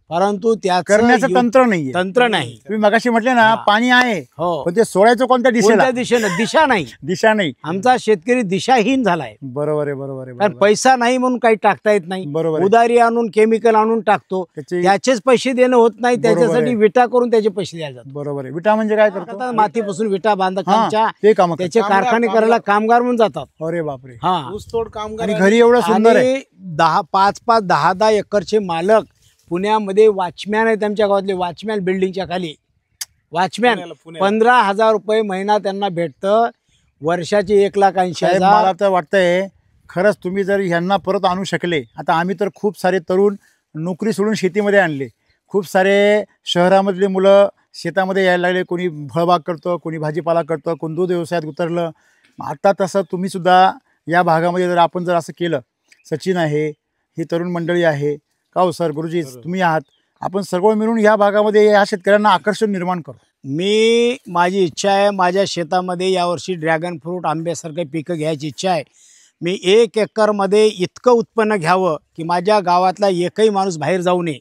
परंतु त्याचं करण्याचं तंत्र नाहीये. तंत्र नाही. तुम्ही मगाशी म्हटले ना पाणी आहे, हो पण ते सोडायचं कोणत्या दिशेला? कोणत्या दिशेनं? दिशा नाही. दिशा नाही. आमचा शेतकरी दिशाहीन झालाय. बरोबर आहे. बरोबर आहे. कारण बरोबर आहे. पैसा नाही म्हणून काही टाकता येत नाही. बरोबर आहे. उधारी आणून केमिकल आणून टाकतो, त्याचे- त्याचेच पैसे देणं होत नाही. बरोबर त्याच्यासाठी आहे. विटा करून त्याचे पैसे द्यायला जातो. बरोबर आहे. विटा म्हणजे काय करतो? आता मातीपासून विटा बांधकामच्या हां, ते काम त्याचे कारखाने करायला कामगार म्हणून जातात. अरे बापरे. हा ऊसतोड कामगार आणि घरी एवढं सुंदर आहे. आणि 5-5, 10-10 एकरचे मालक पुण्यामध्ये वॉचमॅन आहेत. आमच्या गावातले वॉचमॅन बिल्डिंगच्या खाली वॉचमॅन पुण्याला. 15,000 रुपये महिना त्यांना भेटतं. वर्षाचे 1,80,000. मला तर वाटतंय खरंच तुम्ही जर ह्यांना परत आणू शकले. आता आम्ही तर खूप सारे तरुण नोकरी सोडून शेतीमध्ये आणले. खूप सारे शहरामधले मुलं शेतामध्ये यायला लागले. कोणी फळबाग करतं, कोणी भाजीपाला करतं, कोणी दूध व्यवसायात उतरलं. आता तसं तुम्ही सुद्धा या भागामध्ये जर आपण जर असं केलं सचिन आहे, ही तरुण मंडळी आहे, का हो सर, गुरुजी तुम्ही आहात, आपण सर्व मिळून या भागामध्ये या शेतकऱ्यांना आकर्षण निर्माण करू. माझी इच्छा आहे, माझ्या शेतामध्ये यावर्षी ड्रॅगन फ्रूट आंब्यासारखे पिकं घ्यायची इच्छा आहे. मी 1 एकरमध्ये इतकं उत्पन्न घ्यावं की माझ्या गावातला एकही माणूस बाहेर जाऊ नये,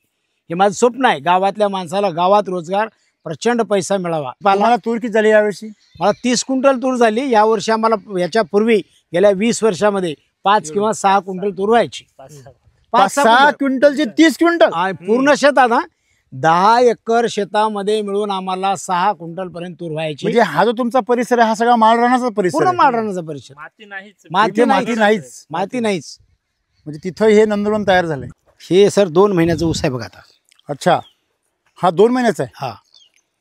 हे माझं स्वप्न आहे. गावातल्या माणसाला गावात रोजगार, प्रचंड पैसा मिळावा. मला तूर किती झाली यावर्षी? मला 30 क्विंटल तूर झाली यावर्षी. आम्हाला याच्यापूर्वी गेल्या 20 वर्षामध्ये 5 किंवा 6 क्विंटल तूर व्हायची. 5-6 क्विंटलचे 30 क्विंटल पूर्ण शेतात, 10 एकर शेतामध्ये मिळून आम्हाला 6 क्विंटल पर्यंत तूर व्हायची. म्हणजे हा जो तुमचा परिसर आहे हा सगळा माळरानाचा परिसर पूर्ण आहे. माळरानाचा परिसर. माती नाहीच. माती नाहीच. म्हणजे तिथं हे नंदनवन तयार झालंय. हे सर 2 महिन्याचं ऊस आहे बघा आता. अच्छा, हा 2 महिन्याचा आहे. हा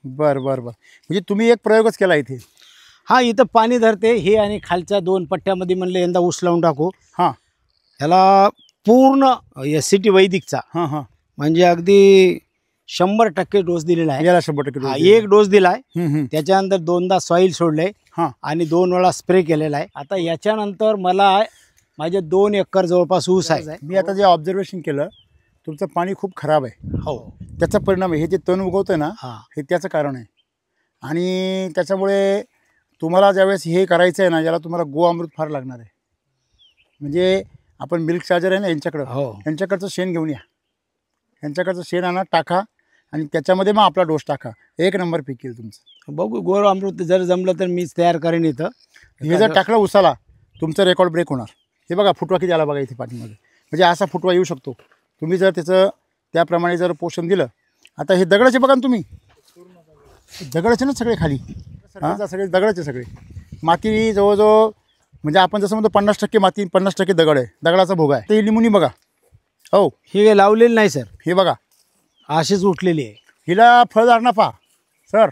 बरं बरं बरं. म्हणजे तुम्ही एक प्रयोगच केला इथे. हा, इथं पाणी धरते हे आणि खालच्या 2 पट्ट्यामध्ये म्हणलं यंदा ऊस लावून टाकू. हां ह्याला पूर्ण SCT वैदिकचा हां हां, म्हणजे अगदी 100% डोस दिलेला आहे. याला 100% हा, 1 डोस दिलाय. हम्म. त्याच्यानंतर 2दा सॉईल सोडले हां आणि 2 वेळा स्प्रे केलेला आहे. आता याच्यानंतर मला माझे 2 एकर जवळपास ऊस आहे. मी आता जे ऑब्झर्वेशन केलं, तुमचं पाणी खूप खराब आहे. हो. त्याचा परिणाम आहे, हे जे तण उगवतं ना, हा, हे त्याचं कारण आहे. आणि त्याच्यामुळे तुम्हाला ज्यावेळेस हे करायचं आहे ना, याला तुम्हाला गो अमृत फार लागणार आहे. म्हणजे आपण मिल्क चार्जर आहे ना यांच्याकडं, हो. यांच्याकडचं शेण घेऊन या, यांच्याकडचं शेण आणा, टाका आणि त्याच्यामध्ये मग आपला डोस टाका. 1 नंबर पीक येईल तुमचं. बघू गोर अमृत जर जमलं तर मीच तयार करेन इथं. हे जर टाकलं उसाला, तुमचं रेकॉर्ड ब्रेक होणार. हे बघा फुटवा किती आला बघा इथे पाठीमध्ये. म्हणजे असा फुटवा येऊ शकतो तुम्ही जर त्याचं त्याप्रमाणे जर पोषण दिलं. आता हे दगडाचे बघा ना तुम्ही, दगडाचे ना सगळे खाली, हां सगळे दगडाचे सगळे. माती जवळजवळ म्हणजे आपण जसं म्हणतो 50% माती 50% दगड आहे, दगडाचा भोगा आहे. ते लिंबुनी बघा. हो, हे लावलेलं नाही सर, हे बघा अशीच उठलेली आहे. हिला फळधार ना पहा सर.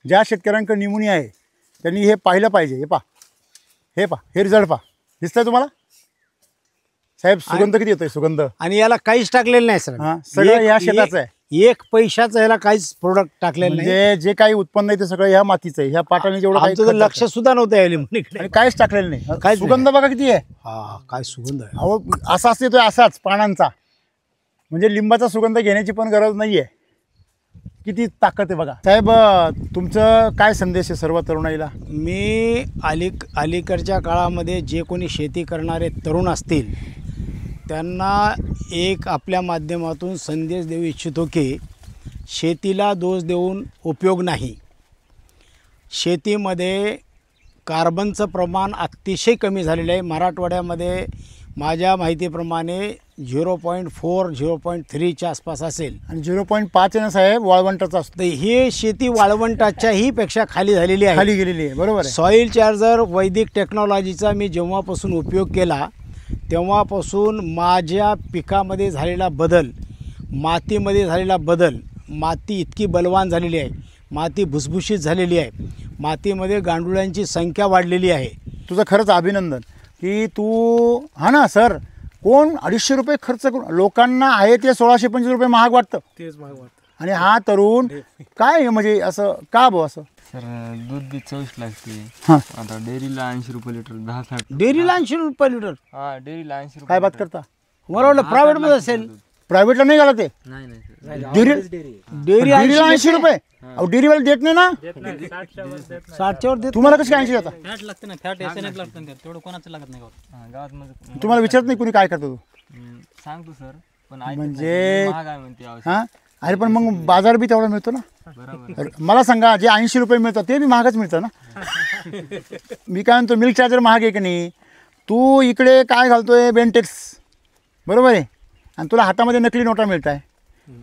ज्या शेतकऱ्यांकडे निमोनी आहे त्यांनी हे पाहिलं पाहिजे. हे पहा, हे पहा, हे रिझल्ट पहा. दिसतंय तुम्हाला साहेब? सुगंध किती येतोय, सुगंध. आणि याला काहीच टाकलेलं नाही सर. हां, सगळं या शेताचं आहे. 1 पैशाचं याला काहीच प्रोडक्ट टाकलेलं नाही. म्हणजे जे काही उत्पन्न आहे ते सगळं ह्या मातीचं आहे. ह्या पाटाने जेवढं काही आमचं तर खत लक्ष सुद्धा नव्हतं या लिंबूकडे. आणि काहीच टाकलेलं नाही. काहीच सुगंध बघा किती आहे. हा, काय सुगंध आहे. अहो असाच येतोय, असाच पानांचा. म्हणजे लिंबाचा सुगंध घेण्याची पण गरज नाही आहे. किती ताकद आहे बघा. साहेब तुमचं काय संदेश आहे सर्व तरुणाईला? मी अलीकडच्या काळामध्ये जे कोणी शेती करणारे तरुण असतील त्यांना एक आपल्या माध्यमातून संदेश देऊ इच्छितो की शेतीला दोष देऊन उपयोग नाही. शेतीमध्ये कार्बनचं प्रमाण अतिशय कमी झालेलं आहे. मराठवाड्यामध्ये माझ्या माहितीप्रमाणे 0.4 0.3च्या आसपास असेल आणि 0.5 आहे ना साहेब, वाळवंटाचा असतो. तर ही शेती वाळवंटाच्याही पेक्षा खाली झालेली आहे, खाली गेलेली आहे. बरोबर आहे. सॉईल चार्जर वैदिक टेक्नॉलॉजीचा मी जेव्हापासून उपयोग केला तेव्हापासून माझ्या पिकामध्ये झालेला बदल, मातीमध्ये झालेला बदल, माती इतकी बलवान झालेली आहे, माती भुसभुशीत झालेली आहे, मातीमध्ये गांडुळांची संख्या वाढलेली आहे. तुझं खरंच अभिनंदन की तू. हा ना सर, कोण 250 रुपये खर्च करून लोकांना आहे ते 1625 रुपये महाग वाटतं. तेच महाग वाटतं. आणि हा तरुण काय म्हणजे असं का भाऊ असं? सर दूध बी 24 लागते. हां, आता डेअरीला 80 रुपये लिटर, 10-60. डेअरीला 80 रुपये लिटर. हा, डेअरीला 80 रुपये. काय बात करता? मला वाटलं प्रायव्हेटमध्ये असेल. प्रायव्हेटला नाही घाला ते नाही नाही सर. डेअरी डेअरीला 80 रुपये. अहो डेअरीवाला देत नाही ना. 60च्या वर देत. तुम्हाला कसं काय 80 जाता? फॅट लागते ना, फॅट एसएनएफ लागतं ना, तेवढं कोणाचं लागत नाही गावात. हा, गावात म्हणजे तुम्हाला विचारत नाही कुणी काय करतो तो? सांगतो सर, पण म्हणजे महाग आहे म्हणते औषध. हां, अरे पण मग बाजार बी तेवढा मिळतो ना. बरोबर. मला सांगा, जे 80 रुपये मिळतात ते बी महागच मिळतं ना. मी काय म्हणतो, मिल्क चार्जर महाग आहे की नाही? तू इकडे काय घालतोय, बेंटेक्स, बरोबर आहे, आणि तुला हातामध्ये नकली नोटा मिळत आहे.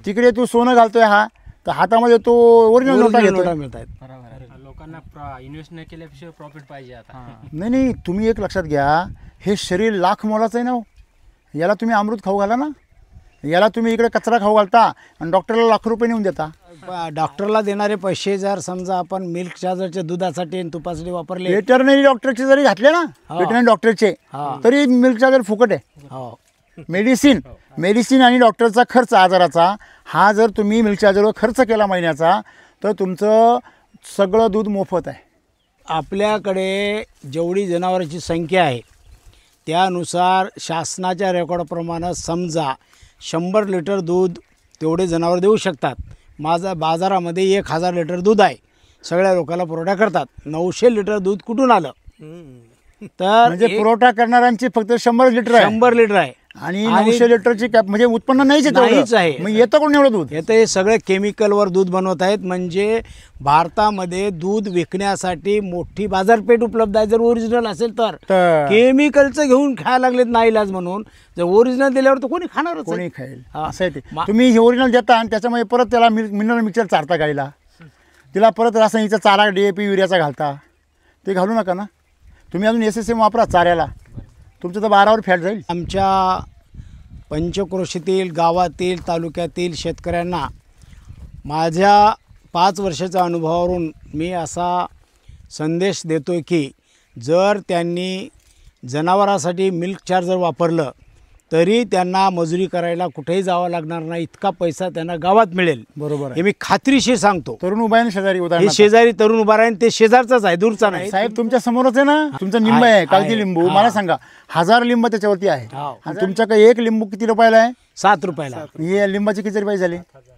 तिकडे तू सोनं घालतोय हा, तर हातामध्ये तो ओरिजिनल नोटा घेतोय. मिळत आहेत. बरोबर आहे. लोकांना इन्व्हेस्ट न केल्यापेक्षा प्रॉफिट पाहिजे आता. नाही नाही, तुम्ही एक लक्षात घ्या, हे शरीर लाख मोलाचं आहे ना हो. याला तुम्ही अमृत खाऊ घाला ना. याला तुम्ही इकडे कचरा खाऊ घालता आणि डॉक्टरला लाख रुपये नेऊन देता. डॉक्टरला देणारे पैसे जर समजा आपण मिल्क चार्जरच्या दुधासाठी आणि तुपासाठी वापरले, वेटरनरी डॉक्टरचे जरी घातले ना, वेटरनरी डॉक्टरचे, तरी मिल्क चार्जर फुकट आहे. हो, मेडिसिन आणि डॉक्टरचा खर्च आजाराचा हा जर तुम्ही मिल्क चार्जरवर खर्च केला महिन्याचा, तर तुमचं सगळं दूध मोफत आहे. आपल्याकडे जेवढी जनावरांची संख्या आहे त्यानुसार शासनाच्या रेकॉर्डप्रमाणे समजा 100 लिटर दूध तेवढे जनावर देऊ शकतात. माझा बाजारामध्ये 1000 लिटर दूध आहे, सगळ्या लोकांना पुरवठा करतात. 900 लिटर दूध कुठून आलं? तर म्हणजे पुरवठा करणाऱ्यांची फक्त 100 लिटर आहे 100 लिटर आहे आणि 900 लिटरची कॅप म्हणजे उत्पन्न नाहीच आहे तेवढं. नाहीच आहे. मग येतं कोण एवढं दूध? येतं हे सगळे केमिकलवर दूध बनवत आहेत. म्हणजे भारतामध्ये दूध विकण्यासाठी मोठी बाजारपेठ उपलब्ध आहे जर ओरिजिनल असेल तर. केमिकलचं घेऊन खायला लागलेत नाईलाज म्हणून. जर ओरिजिनल दिल्यावर तर कोणी खाणारच कोणी आहे. खाईल हा. असं आहे ते. तुम्ही हे ओरिजिनल देता आणि त्याच्यामध्ये परत त्याला मिनरल मिक्सर चारता गाईला, तिला परत रासायनिकचा चारा DAP युरियाचा घालता. ते घालू नका ना. तुम्ही अजून SSM वापरा चाऱ्याला, तुमचं तर 12वर फॅट जाईल. आमच्या पंचक्रोशीतील गावातील तालुक्यातील शेतकऱ्यांना माझ्या 5 वर्षाच्या अनुभवावरून मी असा संदेश देतो आहे की जर त्यांनी जनावरांसाठी मिल्क चार्जर वापरलं तरी त्यांना मजुरी करायला कुठेही जावं लागणार नाही, इतका पैसा त्यांना गावात मिळेल. बरोबर हे मी खात्रीशीर सांगतो. तरुण उभा आहे ना शेजारी हे उदाहरण. शेजारी तरुण उभा आहे, ते शेजारचाच आहे, दूरचा नाही. साहेब तुमच्या समोरच आहे ना, तुमचं लिंब आहे, आहे कागदी आहे. लिंबू. हा. मला सांगा 1000 लिंब त्याच्यावरती आहे हो. आणि तुमच्याकडे एक लिंबू किती रुपयाला आहे? 7 रुपयाला. हे लिंबाचे किती रुपये झाले?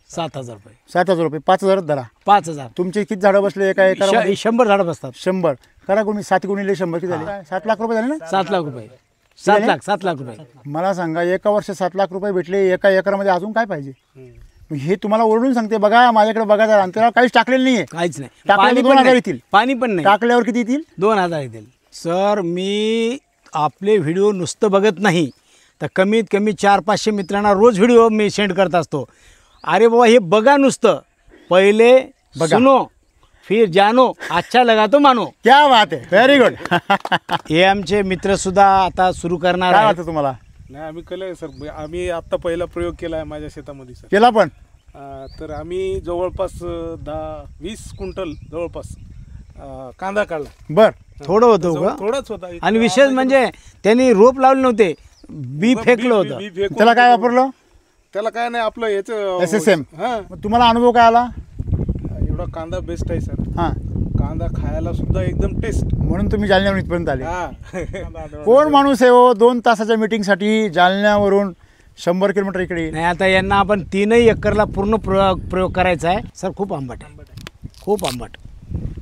7,000 रुपये. 7,000 रुपये. 5,000 धरा. 5,000. तुमचे किती झाडं बसले एका एकरामध्ये? 100 झाडं बसतात. 100 करा कोणी 7 गुणिले 100 किती झाले? 7 लाख रुपये झाले ना. 7 लाख रुपये. 7 लाख रुपये. मला सांगा एका वर्ष 7 लाख रुपये भेटले, एका एकरामध्ये अजून काय पाहिजे? हे तुम्हाला ओरडून सांगते. बघा माझ्याकडे बघा जरा, अंतरावर काहीच टाकलेलं नाहीये. काहीच नाही. टाकल्यावर पाणी 2,000 पण येतील. नाही. पाणी पण नाही. टाकल्यावर किती येतील? 2,000 येतील. सर मी आपले व्हिडिओ नुसतं बघत नाही तर कमीत कमी 400-500 मित्रांना रोज व्हिडिओ मी सेंड करत असतो. अरे बाबा हे बघा नुसतं, पहिले सुनो फिर जानो, अच्छा लगा तो मानो. क्या बात आहे, व्हेरी गुड. हे आमचे मित्र सुद्धा आता सुरू करणार काय आहेत. वाटतं तुम्हाला? नाही आम्ही केलंय सर. आम्ही आत्ता पहिला प्रयोग केला आहे माझ्या शेतामध्ये सर. केला पण तर आम्ही जवळपास 10-20 क्विंटल जवळपास कांदा काढला. बर. थोडं होतं का? थोडाच होता. आणि विशेष म्हणजे त्यांनी रोप लावले नव्हते, बी फेकलं होतं. बी फेकून त्याला काय वापरलं? त्याला काय नाही आपलं याचं SSM. हा मग तुम्हाला अनुभव काय आला? एवढा कांदा बेस्ट आहे सर. हां, कांदा खायला सुद्धा एकदम टेस्ट. म्हणून तुम्ही जालन्यावरून इथपर्यंत आले. हा कोण माणूस आहे हो 2 तासाच्या मीटिंगसाठी जालन्यावरून 100 किलोमीटर इकडे? नाही आता यांना आपण 3 एकरला पूर्ण प्रयोग करायचा आहे. सर खूप आंबट आहे, खूप आंबट.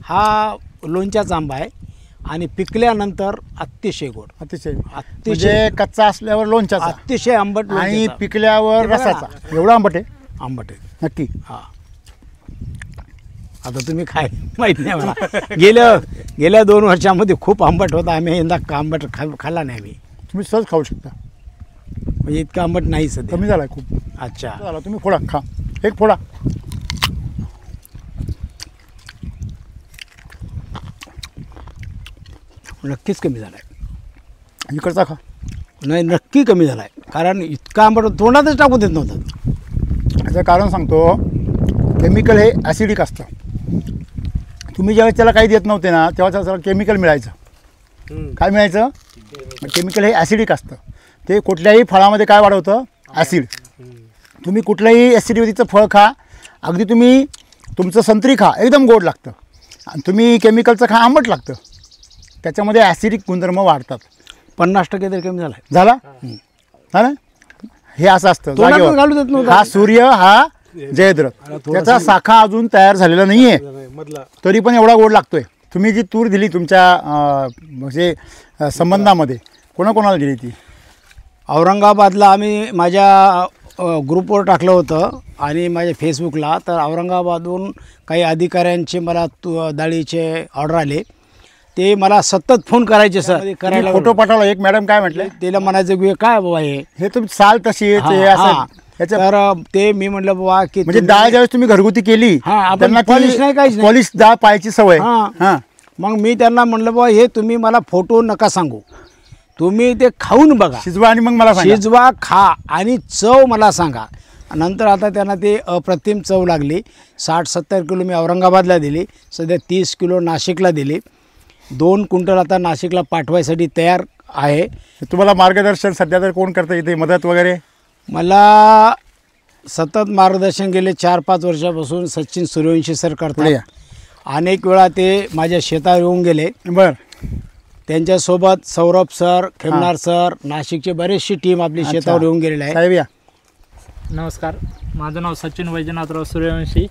हा लोणच्याचा आंबा आहे आणि पिकल्यानंतर अतिशय गोड, अतिशय. अतिशय म्हणजे कच्चा असल्यावर लोणच्याचा अतिशय आंबट आणि लोणच्याचा. पिकल्यावर हे बघा ना. रसाचा. एवढा आंबट आहे आंबट आहे. नक्की. हा आता तुम्ही खाय माहीत नाही मला. गेल्या 2 वर्षामध्ये खूप आंबट होता. आम्ही यंदा आंबट खाल्ला नाही आम्ही. तुम्ही सहज खाऊ शकता. म्हणजे इतका आंबट नाही सध्या. कमी झालाय खूप. अच्छा झाला. तुम्ही फोडा, खा एक फोडा. नक्कीच कमी झाला आहे. इकडचा खा. नाही नक्की कमी झाला आहे, कारण इतका आंबट तोंडातच टाकू देत नव्हतं. याचं कारण सांगतो. केमिकल हे ॲसिडिक असतं. तुम्ही ज्यावेळेस त्याला काही देत नव्हते ना तेव्हा त्याला केमिकल मिळायचं. काय मिळायचं? केमिकल हे ॲसिडिक असतं. ते कुठल्याही फळामध्ये काय वाढवतं? ॲसिड. तुम्ही कुठलंही ॲसिडिटीचं फळ खा, अगदी तुम्ही तुमचं संत्री खा, एकदम गोड लागतं. आणि तुम्ही केमिकलचं खा, आंबट लागतं. त्याच्यामध्ये ॲसिडिक गुणधर्म वाढतात. 50% तरी कमी झाला आहे. झाला ना? हे असं असतं तोंडातच जागेवर. घालू देत नव्हतं. हा सूर्य, हा जयद्रथ. त्याचा शाखा अजून तयार झालेला नाहीये, मधला तरी पण एवढा गोड लागतोय. तुम्ही जी तूर दिली तुमच्या म्हणजे संबंधामध्ये कोणाकोणाला दिली ती? औरंगाबादला आम्ही माझ्या ग्रुपवर टाकलं होतं आणि माझ्या फेसबुकला. तर औरंगाबादहून काही अधिकाऱ्यांचे मला डाळीचे ऑर्डर आले. ते मला सतत फोन करायचे सर. करायला फोटो पाठवला. एक मॅडम काय म्हटले? त्याला म्हणायचं की काय बाबा हे तुम्ही साल तशी आहे, ते हा, असं हा. याच्या तर ते मी म्हटलं बाबा की म्हणजे तुम्ही- डाळ ज्यावेळेस तुम्ही घरगुती केली हा, आपण त्यांना polish नाही, काहीच नाही. पॉलिश डाळ पाहायची सवय. हा. हा. मग मी त्यांना म्हटलं बाबा हे तुम्ही मला फोटो नका सांगू, तुम्ही ते खाऊन बघा, शिजवा आणि मग मला सांगा. शिजवा, खा आणि चव मला सांगा. नंतर आता त्यांना ते अप्रतिम चव लागली. 60-70 किलो मी औरंगाबादला दिली, सध्या 30 किलो नाशिकला दिली. 2 क्विंटल आता नाशिकला पाठवायसाठी तयार आहे. तुम्हाला मार्गदर्शन सध्या तर कोण करतं इथे मदत वगैरे? मला सतत मार्गदर्शन गेले 4-5 वर्षापासून सचिन सूर्यवंशी सर पुढे करतात. या. अनेक वेळा ते माझ्या शेतावर येऊन गेले. बर. त्यांच्यासोबत सौरभ सर, खेमनार सर, नाशिकचे बरेचशी टीम आपली शेतावर येऊन गेलेली आहे. साहेब या. नमस्कार, माझं नाव सचिन वैजनाथराव सूर्यवंशी.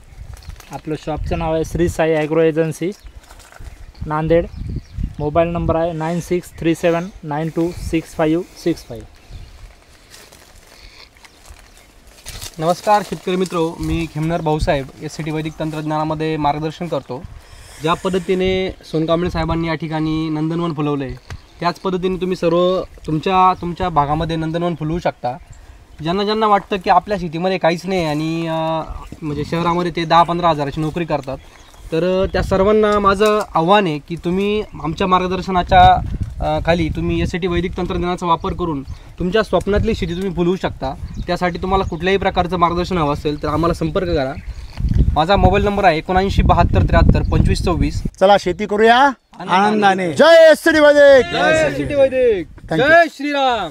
आपलं शॉपचं नाव आहे Shri Sai agro agency, Nanded. Mobile number आहे 9637926565. नमस्कार शेतकरी मित्रो, मी खेमनार भाऊसाहेब SCT वैदिक तंत्रज्ञानामध्ये मार्गदर्शन करतो. ज्या पद्धतीने सोनकांबळे साहेबांनी या ठिकाणी नंदनवन फुलवलं आहे, त्याच पद्धतीने तुम्ही सर्व तुमच्या भागामध्ये नंदनवन फुलवू शकता. ज्यांना वाटतं की आपल्या शेतीमध्ये काहीच नाही आणि म्हणजे शहरामध्ये ते 10-15 हजाराची नोकरी करतात, तर त्या सर्वांना माझं आव्हान आहे की तुम्ही आमच्या मार्गदर्शनाच्या खाली तुम्ही SCT वैदिक तंत्रज्ञानाचा वापर करून तुमच्या स्वप्नातली शेती तुम्ही फुलवू शकता. त्यासाठी तुम्हाला कुठल्याही प्रकारचं मार्गदर्शन हवं असेल तर आम्हाला संपर्क करा. माझा मोबाईल नंबर आहे 7972732524. चला शेती करूया आनंदाने. जय SCT वैदिक. जय SCT वैदिक. जय श्रीराम.